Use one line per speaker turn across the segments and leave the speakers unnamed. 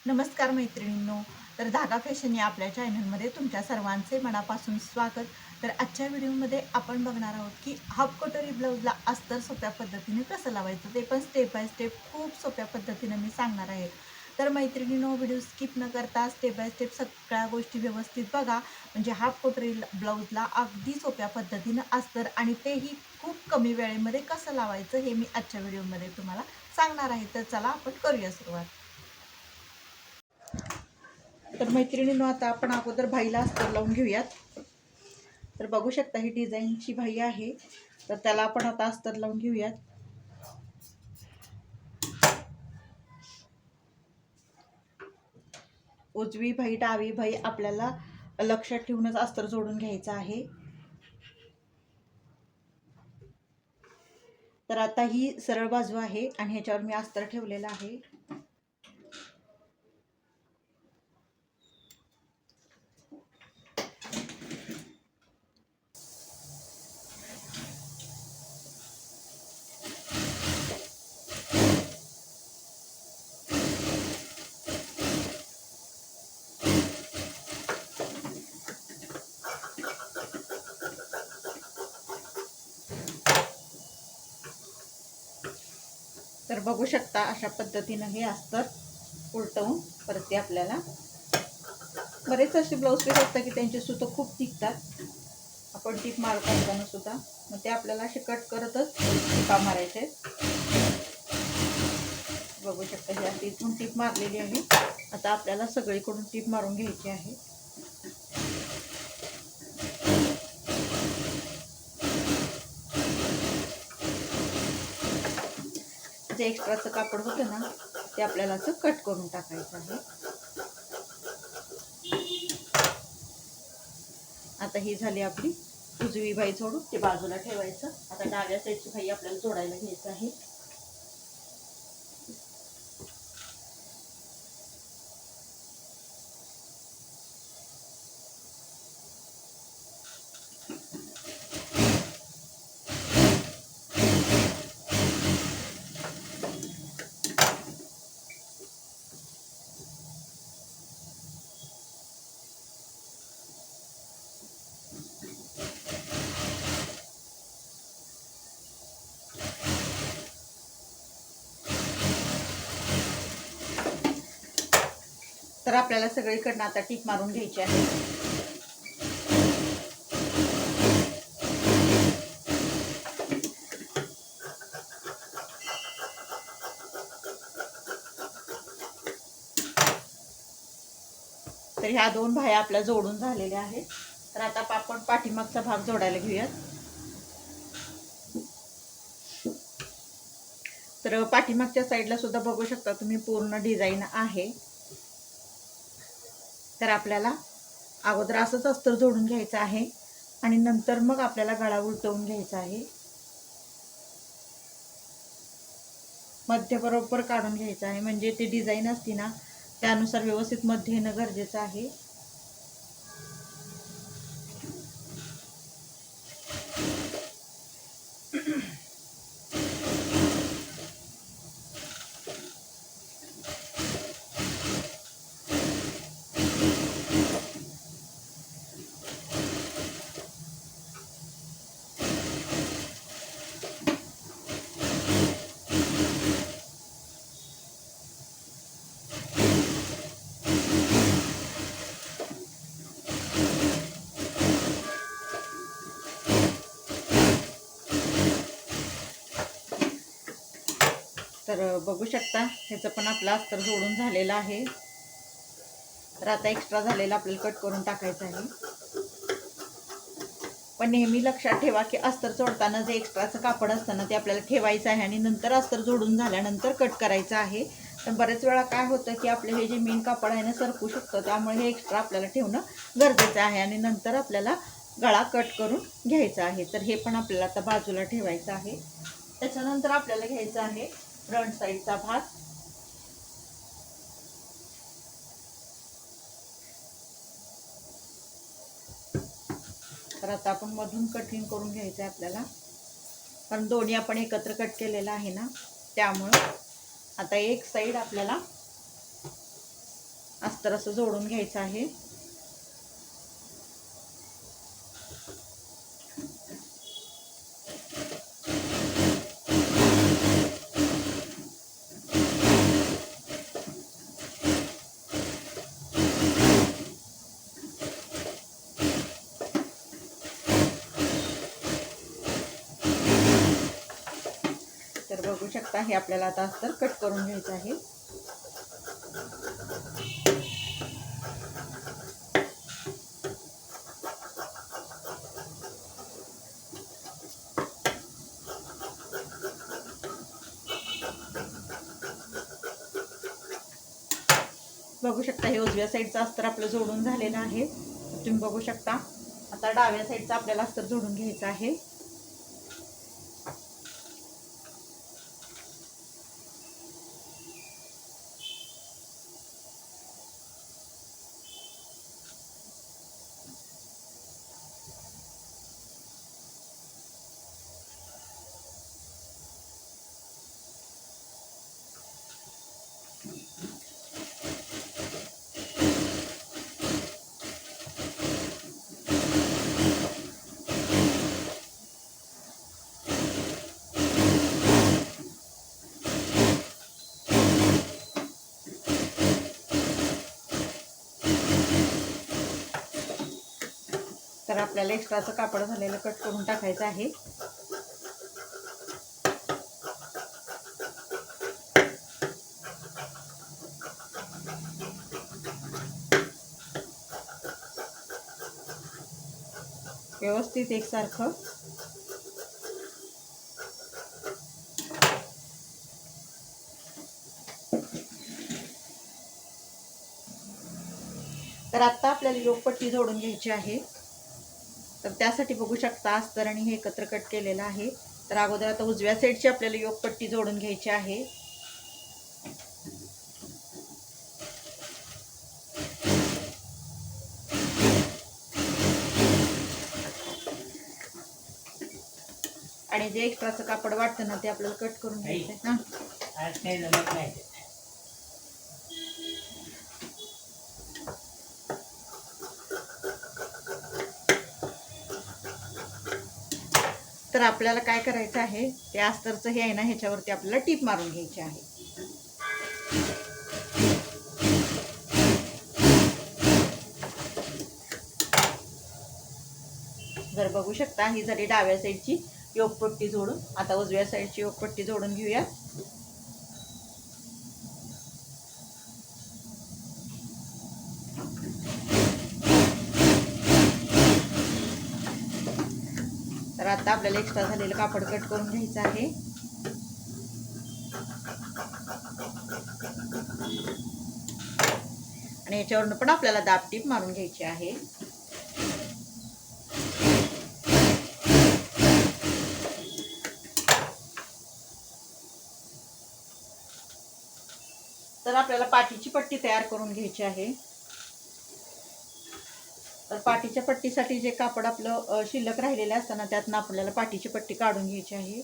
नमस्कार मैत्रिणींनो. तर धागा फॅशन या आपल्या चॅनलमध्ये तुमच्या सर्वांचे मनापासून स्वागत. तर आजच्या व्हिडिओमध्ये आपण बघणार आहोत की हाफ कटोरी ब्लाऊजला अस्तर सोप्या पद्धतीने कसं लावायचं, ते पण स्टेप बाय स्टेप खूप सोप्या पद्धतीने मी सांगणार आहे. तर मैत्रिणींनो, व्हिडिओ स्किप न करता स्टेप बाय स्टेप सगळ्या गोष्टी व्यवस्थित बघा, म्हणजे हाफ कटोरी ब्लाऊजला अगदी सोप्या पद्धतीनं अस्तर आणि तेही खूप कमी वेळेमध्ये कसं लावायचं हे मी आजच्या व्हिडिओमध्ये तुम्हाला सांगणार आहे. तर चला आपण करूया सुरुवात. तर मैत्रिणींनो, आता आपण अगोदर भाईला अस्तर लावून घेऊयात. तर बघू शकता ही डिझाईनची भाई आहे, तर त्याला आपण आता अस्तर लावून घेऊयात. उजवी भाई डावी भाई आपल्याला लक्षात ठेवूनच अस्तर जोडून घ्यायचं आहे. तर आता ही सरळ बाजू आहे आणि ह्याच्यावर मी अस्तर ठेवलेलं आहे. तर बघू शकता अशा पद्धतीनं हे अस्तर उलटवून परत ते आपल्याला, बरेच असे ब्लाऊज पीस असतात की त्यांचे सुतं खूप टिकतात. आपण टीप मारत असताना सुद्धा मग ते आपल्याला असे कट करतच टिपा मारायचे. बघू शकता ही अशी इथून टीप मारलेली आहे. आता आपल्याला सगळीकडून टीप मारून घ्यायची आहे. जे एक्स्ट्राचं कापड होतं ना ते आपल्याला असं कट करून टाकायचं आहे. आता ही झाली आपली उजवी भाई जोडून ते बाजूला ठेवायचं. आता डाव्या साईडची भाई आपल्याला जोडायला घ्यायचं आहे. तर आपल्याला सगळीकडनं आता टीप मारून घ्यायची आहे. तर ह्या दोन भाया आपल्या जोडून झालेल्या आहेत. तर आता आपण पाठीमागचा भाग जोडायला घेऊयात. तर पाठीमागच्या साईडला सुद्धा बघू शकता तुम्ही पूर्ण डिझाईन आहे. तर आपल्याला अगोदर असंच अस्तर जोडून घ्यायचं आहे आणि नंतर मग आपल्याला गळा उलटवून घ्यायचा आहे. मध्य बरोबर काढून घ्यायचं आहे, म्हणजे ते डिझाईन असते ना त्यानुसार व्यवस्थित मध्य येणं गरजेचं आहे. तर बघू शकता ह्याचं पण आपलं अस्तर जोडून झालेलं आहे. तर आता एक्स्ट्रा झालेलं आपल्याला कट करून टाकायचं आहे. पण नेहमी लक्षात ठेवा की अस्तर जोडताना जे एक्स्ट्राचं कापड असतं ना ते आपल्याला ठेवायचं आहे आणि नंतर अस्तर जोडून झाल्यानंतर कट करायचं आहे. तर बरेच वेळा काय होतं की आपलं हे जे मेन कापड आहे ना सरकू शकतं, त्यामुळे हे एक्स्ट्रा आपल्याला ठेवणं गरजेचं आहे आणि नंतर आपल्याला गळा कट करून घ्यायचा आहे. तर हे पण आपल्याला आता बाजूला ठेवायचं आहे. त्याच्यानंतर आपल्याला घ्यायचं आहे फ्रंट साईडचा भाग. तर आता आपण मधून कटिंग करून घ्यायचं आहे आपल्याला, कारण दोन्ही आपण एकत्र कट केलेला आहे ना त्यामुळं. आता एक साईड आपल्याला अस्तर असं जोडून घ्यायचं आहे. तर बघू शकता हे आपल्याला आता अस्तर कट करून घ्यायचं आहे. बघू शकता हे उजव्या साईडचं अस्तर आपलं जोडून झालेलं आहे. तुम्ही बघू शकता. आता डाव्या साईडचं आपल्याला अस्तर जोडून घ्यायचं आहे. तर आपल्याला एक्स्ट्राचं कापड झालेलं कट करून टाकायचं आहे. व्यवस्थित एकसारखं तर आता आपल्याला योगपट्टी जोडून घ्यायची आहे. तर त्यासाठी बघू शकता अस्तर आणि हे एकत्र कट केलेलं आहे. तर अगोदर आता उजव्या साईडची आपल्याला योगपट्टी जोडून घ्यायची आहे. आणि जे एक्स्ट्राचं कापड वाटतं ना ते आपल्याला कट करून घ्यायचं आहे. तर आपल्याला काय करायचं आहे, ते अस्तरचं हे आहे ना ह्याच्यावरती आपल्याला टीप मारून घ्यायची आहे. जर बघू शकता ही झाली डाव्या साईडची योगपट्टी जोडून. आता उजव्या साईडची योगपट्टी जोडून घेऊया. तर आता आपल्याला एक्स्ट्रा झालेलं कापड कट करून घ्यायचं आहे. आणि याच्यावरून पण आपल्याला दाब टीप मारून घ्यायची आहे. तर आपल्याला पाठीची पट्टी तयार करून घ्यायची आहे. तर पाठीच्या पट्टीसाठी जे कापड आपलं शिल्लक राहिलेलं असतं ना त्यातनं आपल्याला पाठीची पट्टी काढून घ्यायची आहे.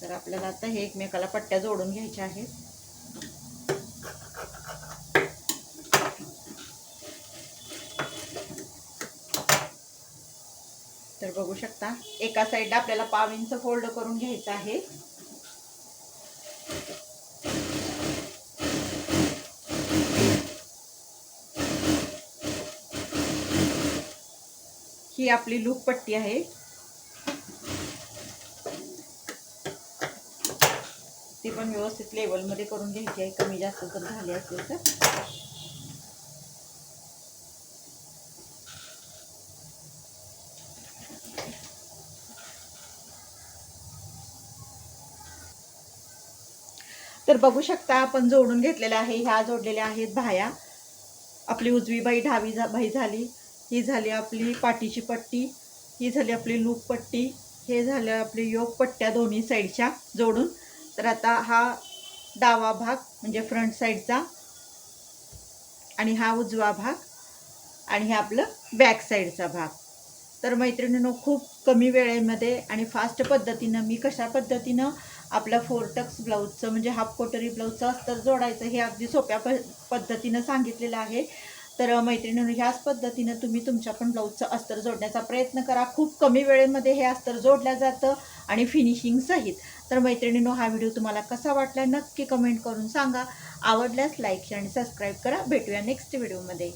तर आपल्याला आता हे एकमेकाला पट्ट्या जोडून घ्यायच्या आहेत. तर बघू शकता एका साईडला आपल्याला 1/2 इंच फोल्ड करून घ्यायचं आहे. ही आपली लूप पट्टी आहे. ती पण व्यवस्थित लेवल मध्ये करून घ्यायची आहे. कमी जास्त जर झाले असेल तर तर बघू शकता आपण जोडून घेतलेले आहे. ह्या जोडलेल्या आहेत बाह्या. आपली उजवी बाई डावी बाई झाली. ही झाली आपली पाठीची पट्टी. ही झाली आपली लूप पट्टी. हे झालं आपले योग पट्ट्या दोन्ही साईडच्या जोडून. तर आता हा डावा भाग म्हणजे फ्रंट साईडचा आणि हा उजवा भाग आणि हे आपलं बॅक साईडचा भाग. तर मैत्रिणींनो, खूप कमी वेळेमध्ये आणि फास्ट पद्धतीनं मी कशा पद्धतीनं आपलं 4 टक्स ब्लाऊजचं म्हणजे हाफ कटोरी ब्लाऊजचं अस्तर जोडायचं हे अगदी सोप्या पद्धतीनं सांगितलेलं आहे. तर मैत्रिणींनो, ह्याच पद्धतीनं तुम्ही तुमच्या पण ब्लाऊजचं अस्तर जोडण्याचा प्रयत्न करा. खूप कमी वेळेमध्ये हे अस्तर जोडलं जातं आणि फिनिशिंग सहित. तर मैत्रिणींनो, हा व्हिडिओ तुम्हाला कसा वाटला नक्की कमेंट करून सांगा. आवडल्यास लाईक आणि सबस्क्राईब करा. भेटूया नेक्स्ट व्हिडिओमध्ये.